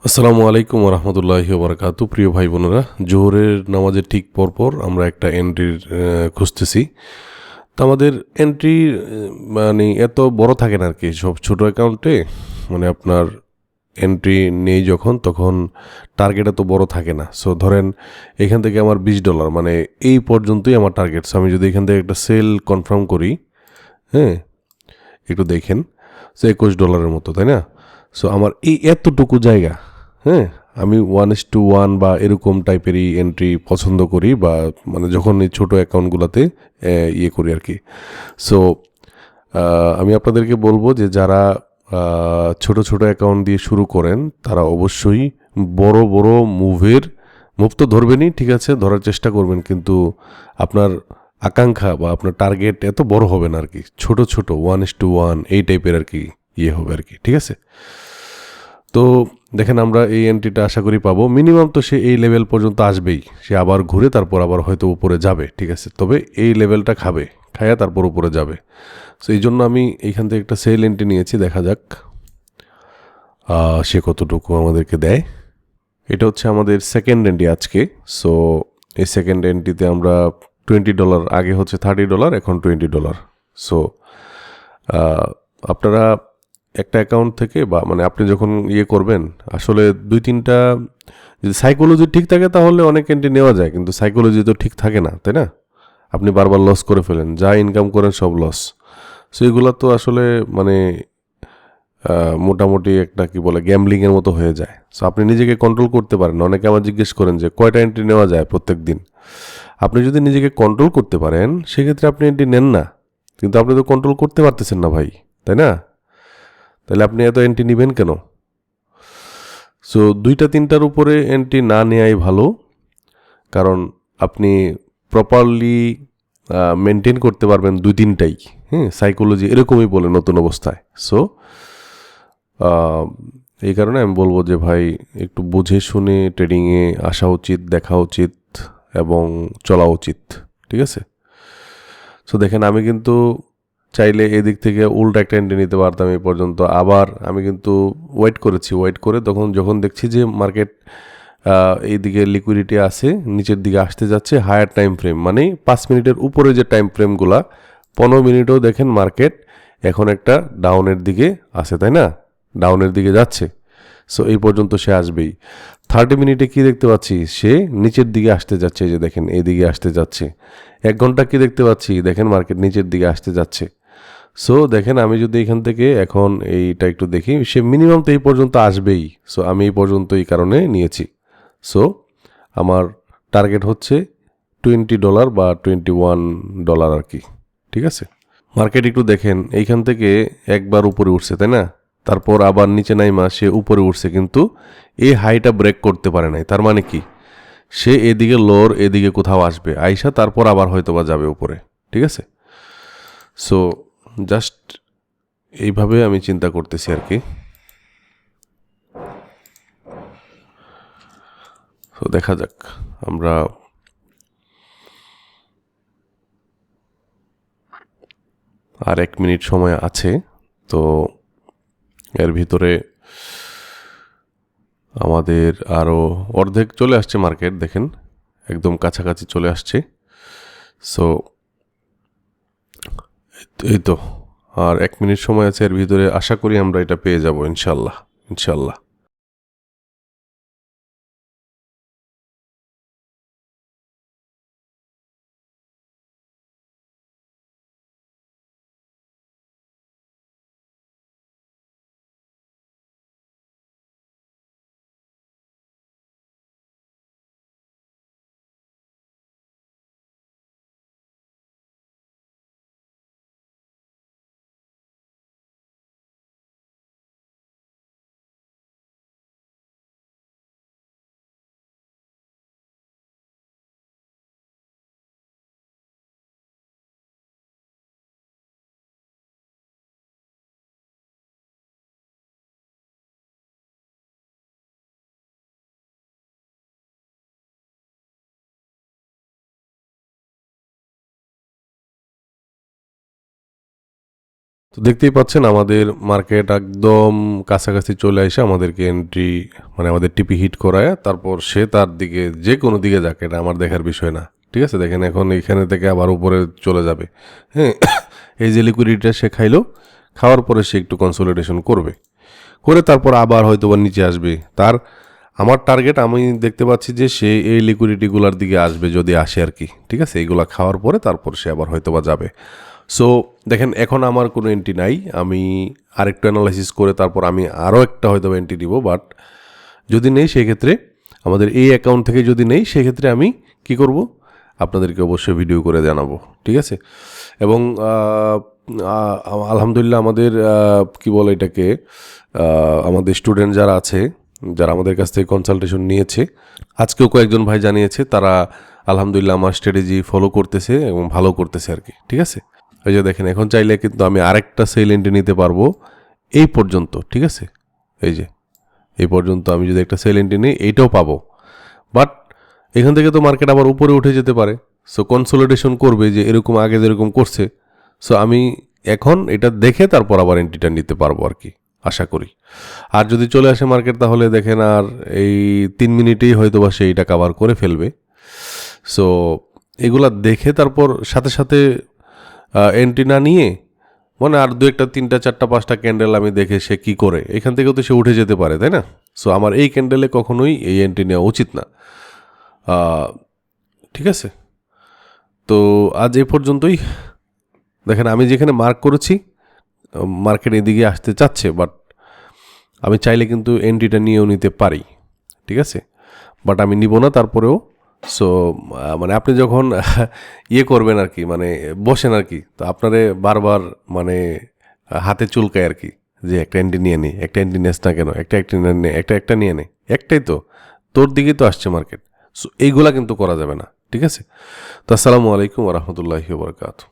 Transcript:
আসসালামু আলাইকুম রহমতুল্লাহি বারাকাতু। প্রিয় ভাই বোনেরা, জোহরের নামাজের ঠিক পরপর আমরা একটা এন্ট্রির খুঁজতেছি। তো আমাদের এন্ট্রি মানে এত বড় থাকে না আর কি, সব ছোট অ্যাকাউন্টে মানে আপনার এন্ট্রি নেই যখন তখন টার্গেট এত বড় থাকে না। সো ধরেন এখান থেকে আমার $20 মানে এই পর্যন্তই আমার টার্গেট। সো আমি যদি এখান থেকে একটা সেল কনফার্ম করি, হ্যাঁ একটু দেখেন, সো $21 মতো, তাই না? সো আমার এই এতটুকু জায়গা, হ্যাঁ, আমি 1:1 বা এরকম টাইপেরই এন্ট্রি পছন্দ করি, বা মানে যখন এই ছোটো অ্যাকাউন্টগুলোতে ইয়ে করি আর কি। সো আমি আপনাদেরকে বলবো যে যারা ছোট ছোট অ্যাকাউন্ট দিয়ে শুরু করেন তারা অবশ্যই বড় বড় মুভ তো ধরবেনই, ঠিক আছে, ধরার চেষ্টা করবেন, কিন্তু আপনার আকাঙ্ক্ষা বা আপনার টার্গেট এত বড় হবে না আর কি, ছোট ছোট 1:1 এই টাইপের আর কি ইয়ে হবে আর কি, ঠিক আছে। তো দেখেন আমরা এই এন্ট্রিটা আশা করি পাবো, মিনিমাম তো সে এই লেভেল পর্যন্ত আসবেই, সে আবার ঘুরে তারপর আবার হয়তো উপরে যাবে, ঠিক আছে, তবে এই লেভেলটা খায়া তারপর উপরে যাবে। সো এই জন্য আমি এইখান থেকে একটা সেল এন্ট্রি নিয়েছি, দেখা যাক সে কতটুকু আমাদেরকে দেয়। এটা হচ্ছে আমাদের সেকেন্ড এন্ট্রি আজকে। সো এই সেকেন্ড এন্ট্রিতে আমরা $20, আগে হচ্ছে $30, এখন $20। সো আপনারা একটা অ্যাকাউন্ট থেকে বা মানে আপনি যখন ইয়ে করবেন, আসলে দুই তিনটা যদি সাইকোলজি ঠিক থাকে তাহলে অনেক এন্ট্রি নেওয়া যায়, কিন্তু সাইকোলজি তো ঠিক থাকে না, তাই না? আপনি বারবার লস করে ফেলেন, যা ইনকাম করেন সব লস। সো এগুলো তো আসলে মানে মোটামুটি একটা কি বলে গ্যামলিংয়ের মতো হয়ে যায়। সো আপনি নিজেকে কন্ট্রোল করতে পারেন। অনেকে আমার জিজ্ঞেস করেন যে কয়টা এন্ট্রি নেওয়া যায় প্রত্যেক দিন। আপনি যদি নিজেকে কন্ট্রোল করতে পারেন সেক্ষেত্রে আপনি এন্ট্রি নেন না, কিন্তু আপনি তো কন্ট্রোল করতে পারতেছেন না ভাই, তাই না? তাহলে আপনি এত এন্ট্রি নেবেন কেন? সো দুইটা তিনটার উপরে এন্ট্রি না নেওয়াই ভালো, কারণ আপনি প্রপারলি মেনটেন করতে পারবেন দুই তিনটাই। হ্যাঁ, সাইকোলজি এরকমই বলে নতুন অবস্থায়। সো এই কারণে আমি বলবো যে ভাই একটু বুঝে শুনে ট্রেডিংয়ে আসা উচিত, দেখা উচিত এবং চলা উচিত, ঠিক আছে। সো দেখেন আমি কিন্তু চাইলে এদিক থেকে উল্টা একটা এন্ট্রি নিতে পারতাম এই পর্যন্ত, আবার আমি কিন্তু ওয়েট করে তখন যখন দেখছি যে মার্কেট এইদিকে লিকুইডিটি আছে, নিচের দিকে আসতে যাচ্ছে, হায়ার টাইম ফ্রেম মানে 5 মিনিটের উপরে যে টাইম ফ্রেমগুলা, 15 মিনিটেও দেখেন মার্কেট এখন একটা ডাউনের দিকে আছে, তাই না? ডাউনের দিকে যাচ্ছে। সো এই পর্যন্ত সে আসবেই। 30 মিনিটে কি দেখতে পাচ্ছি, সে নিচের দিকে আসতে যাচ্ছে, এই যে দেখেন এইদিকে আসতে যাচ্ছে। 1 ঘন্টা কি দেখতে পাচ্ছি, দেখেন মার্কেট নিচের দিকে আসতে যাচ্ছে। সো দেখেন আমি যদি এখান থেকে এখন এইটা একটু দেখি, সে মিনিমাম তো এই পর্যন্ত আসবেই। সো আমি এই পর্যন্ত এই কারণে নিয়েছি। সো আমার টার্গেট হচ্ছে $20 বা $21 আর কি, ঠিক আছে। মার্কেট একটু দেখেন এইখান থেকে একবার উপরে উঠছে, তাই না? তারপর আবার নিচে নাইমা সে উপরে উঠছে, কিন্তু এই হাইটা ব্রেক করতে পারে নাই। তার মানে কি, সে এদিকে লোর এদিকে কোথাও আসবে, আইসা তারপর আবার হয়তো বা যাবে উপরে, ঠিক আছে। সো জাস্ট এইভাবে আমি চিন্তা করতেছি আর কি। তো দেখা যাক, আমরা আর 1 মিনিট সময় আছে। তো এর ভিতরে আমাদের আরও অর্ধেক চলে আসছে মার্কেট, দেখেন একদম কাছাকাছি চলে আসছে। সো এই তো আর 1 মিনিট সময় আছে, এর ভিতরে আশা করি আমরা এটা পেয়ে যাব ইনশাল্লাহ, ইনশাল্লাহ। তো দেখতেই পাচ্ছেন আমাদের মার্কেট একদম কাছাকাছি চলে এসে আমাদেরকে এন্ট্রি মানে আমাদের টিপি হিট করায়, তারপর সে তার দিকে যে কোনো দিকে যাক, এটা আমার দেখার বিষয় না। ঠিক আছে, দেখেন এখন এখানে থেকে আবার উপরে চলে যাবে। হ্যাঁ, এই যে লিকুইডিটিটা সে খাইলো, খাওয়ার পরে সে একটু কনসোলিডেশন করবে, করে তারপর আবার হয়তো বা নিচে আসবে। আমার টার্গেট, আমি দেখতে পাচ্ছি যে সে এই লিকুইডিটিগুলোর দিকে আসবে যদি আসে আর কি। ঠিক আছে, এইগুলা খাওয়ার পরে তারপর সে আবার হয়তো বা যাবে। সো দেখেন এখন আমার কোনো এন্ট্রি নাই, আমি আরেকটু অ্যানালাইসিস করে তারপর আমি আরও একটা হয়তো এন্ট্রি দিব। বাট যদি নেই সেক্ষেত্রে, আমাদের এই অ্যাকাউন্ট থেকে যদি নেই সেক্ষেত্রে আমি কি করব, আপনাদেরকে অবশ্যই ভিডিও করে জানাবো। ঠিক আছে, এবং আলহামদুলিল্লাহ আমাদের কি বলে এটাকে, আমাদের স্টুডেন্ট যারা আছে, যারা আমাদের কাছ থেকে কনসালটেশন নিয়েছে, আজকেও কয়েকজন ভাই জানিয়েছে তারা আলহামদুলিল্লাহ আমার স্ট্র্যাটেজি ফলো করতেছে এবং ভালো করতেছে আর কি। ঠিক আছে, এই যে দেখেন এখন চাইলে কিন্তু আমি আরেকটা সেল এন্ট্রি নিতে পারবো এই পর্যন্ত। ঠিক আছে, এই যে এই পর্যন্ত আমি যদি একটা সেল এন্ট্রি নিই এইটাও পাবো। বাট এখান থেকে তো মার্কেট আবার উপরে উঠে যেতে পারে। সো কনসোলিডেশন করবে যে এরকম আগে যেরকম করছে। সো আমি এখন এটা দেখে তারপর আবার এন্ট্রিটা নিতে পারবো আর কি, আশা করি। আর যদি চলে আসে মার্কেট তাহলে দেখেন আর এই 3 মিনিটেই হয়তো বা সেইটা কাভার করে ফেলবে। সো এগুলা দেখে তারপর সাথে সাথে এন্ট্রি না নিয়ে, মানে আর 2-1, 3, 4, 5টা ক্যান্ডেল আমি দেখে সে কি করে, এখান থেকেও তো সে উঠে যেতে পারে, তাই না? সো আমার এই ক্যান্ডেলে কখনোই এই এন্ট্রি নেওয়া উচিত না। ঠিক আছে, তো আজ এ পর্যন্তই। দেখেন আমি যেখানে মার্ক করেছি মার্কেট এদিকে আসতে চাচ্ছে, বাট আমি চাইলে কিন্তু এন্ট্রিটা নিয়েও নিতে পারি। ঠিক আছে, বাট আমি নিব না তারপরেও। সো মানে আপনি যখন ইয়ে করবেন আর কি, মানে বসেন আর কি, তো আপনারে বারবার মানে হাতে চুলকায় আর কি, যে একটা এন্ট্রি নিয়ে নে, একটা এন্ট্রি নেস না কেন, একটা একটা নিয়ে নে, একটাই তো, তোর দিকেই তো আসছে মার্কেট। সো এইগুলা কিন্তু করা যাবে না। ঠিক আছে, তো আসসালামু আলাইকুম ওয়া রাহমাতুল্লাহি ওয়া বারাকাতুহু।